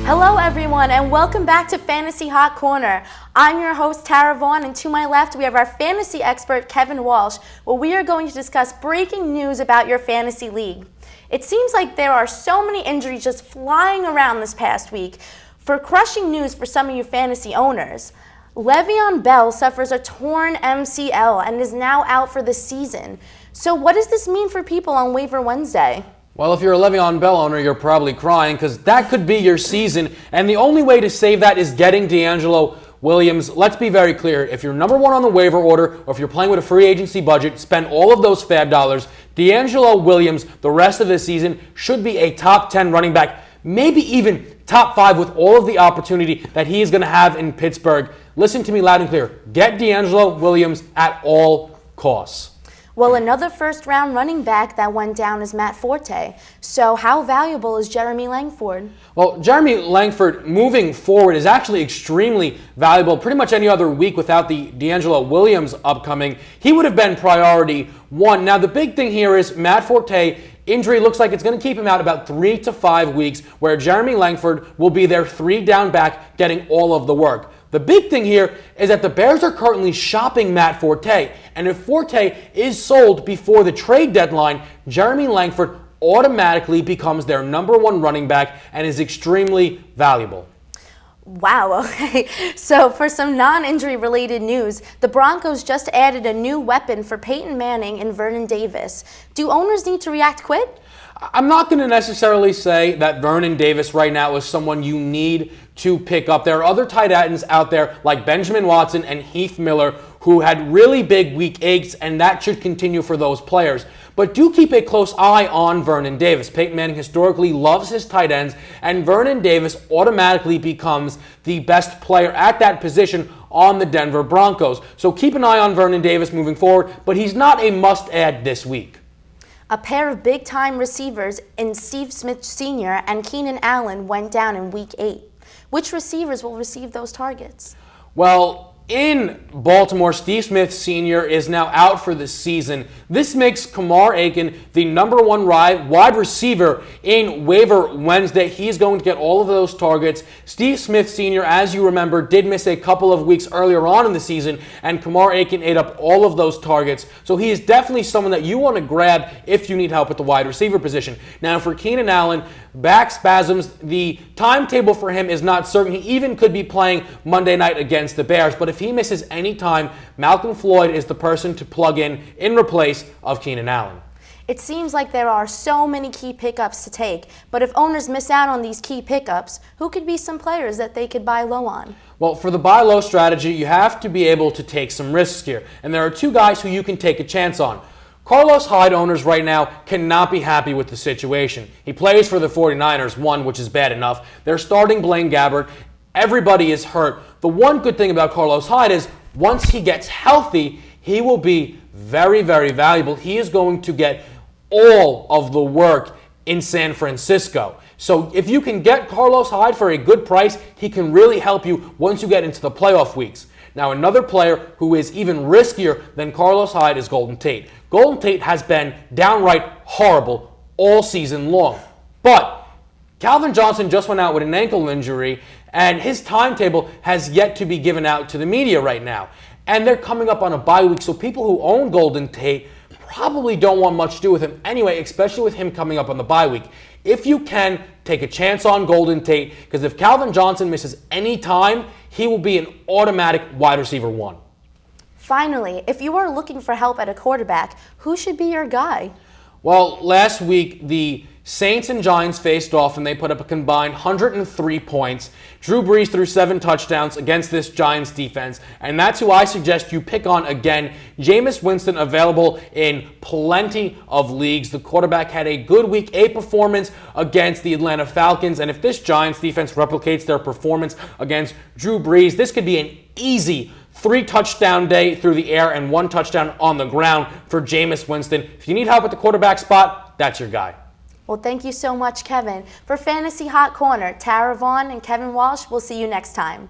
Hello everyone and welcome back to Fantasy Hot Corner. I'm your host Tara Vaughan, and to my left we have our fantasy expert Kevin Walsh, where we are going to discuss breaking news about your fantasy league. It seems like there are so many injuries just flying around this past week. For crushing news for some of you fantasy owners, Le'Veon Bell suffers a torn MCL and is now out for the season. So what does this mean for people on Waiver Wednesday? Well, if you're a Le'Veon Bell owner, you're probably crying because that could be your season, and the only way to save that is getting DeAngelo Williams. Let's be very clear. If you're number one on the waiver order, or if you're playing with a free agency budget, spend all of those fab dollars. DeAngelo Williams, the rest of the season, should be a top 10 running back, maybe even top 5 with all of the opportunity that he is going to have in Pittsburgh. Listen to me loud and clear. Get DeAngelo Williams at all costs. Well, another first-round running back that went down is Matt Forte. So how valuable is Jeremy Langford? Well, Jeremy Langford moving forward is actually extremely valuable. Pretty much any other week without the DeAngelo Williams upcoming, he would have been priority one. Now, the big thing here is Matt Forte injury looks like it's going to keep him out about 3 to 5 weeks, where Jeremy Langford will be their 3-down back getting all of the work. The big thing here is that the Bears are currently shopping Matt Forte, and if Forte is sold before the trade deadline, Jeremy Langford automatically becomes their number one running back and is extremely valuable. Wow, okay. So for some non-injury related news, the Broncos just added a new weapon for Peyton Manning and Vernon Davis. Do owners need to react quick? I'm not going to necessarily say that Vernon Davis right now is someone you need to pick up. There are other tight ends out there like Benjamin Watson and Heath Miller who had really big week 8s, and that should continue for those players. But do keep a close eye on Vernon Davis. Peyton Manning historically loves his tight ends, and Vernon Davis automatically becomes the best player at that position on the Denver Broncos. So keep an eye on Vernon Davis moving forward, but he's not a must-add this week. A pair of big-time receivers in Steve Smith Sr. and Keenan Allen went down in Week 8. Which receivers will receive those targets? Well, in Baltimore, Steve Smith Sr. is now out for the season. This makes Kamar Aiken the number one wide receiver in Waiver Wednesday. He's going to get all of those targets. Steve Smith Sr., as you remember, did miss a couple of weeks earlier on in the season, and Kamar Aiken ate up all of those targets. So he is definitely someone that you want to grab if you need help at the wide receiver position. Now, for Keenan Allen, back spasms, the timetable for him is not certain. He even could be playing Monday night against the Bears, but if he misses any time, Malcolm Floyd is the person to plug in replace of Keenan Allen. It seems like there are so many key pickups to take, but if owners miss out on these key pickups, who could be some players that they could buy low on? Well, for the buy low strategy, you have to be able to take some risks here, and there are two guys who you can take a chance on. Carlos Hyde owners right now cannot be happy with the situation. He plays for the 49ers, which is bad enough. They're starting Blaine Gabbert. Everybody is hurt. The one good thing about Carlos Hyde is once he gets healthy, he will be very, very valuable. He is going to get all of the work in San Francisco. So if you can get Carlos Hyde for a good price, he can really help you once you get into the playoff weeks. Now, another player who is even riskier than Carlos Hyde is Golden Tate. Golden Tate has been downright horrible all season long. But Calvin Johnson just went out with an ankle injury, and his timetable has yet to be given out to the media right now. And they're coming up on a bye week, so people who own Golden Tate probably don't want much to do with him anyway, especially with him coming up on the bye week. If you can, take a chance on Golden Tate, because if Calvin Johnson misses any time, he will be an automatic wide receiver 1. Finally, if you are looking for help at a quarterback, who should be your guy? Well, last week, the Saints and Giants faced off, and they put up a combined 103 points. Drew Brees threw 7 touchdowns against this Giants defense, and that's who I suggest you pick on again. Jameis Winston available in plenty of leagues. The quarterback had a good Week 8 performance against the Atlanta Falcons, and if this Giants defense replicates their performance against Drew Brees, this could be an easy 3-touchdown day through the air and 1 touchdown on the ground for Jameis Winston. If you need help at the quarterback spot, that's your guy. Well, thank you so much, Kevin. For Fantasy Hot Corner, Tara Vaughan and Kevin Walsh, we'll see you next time.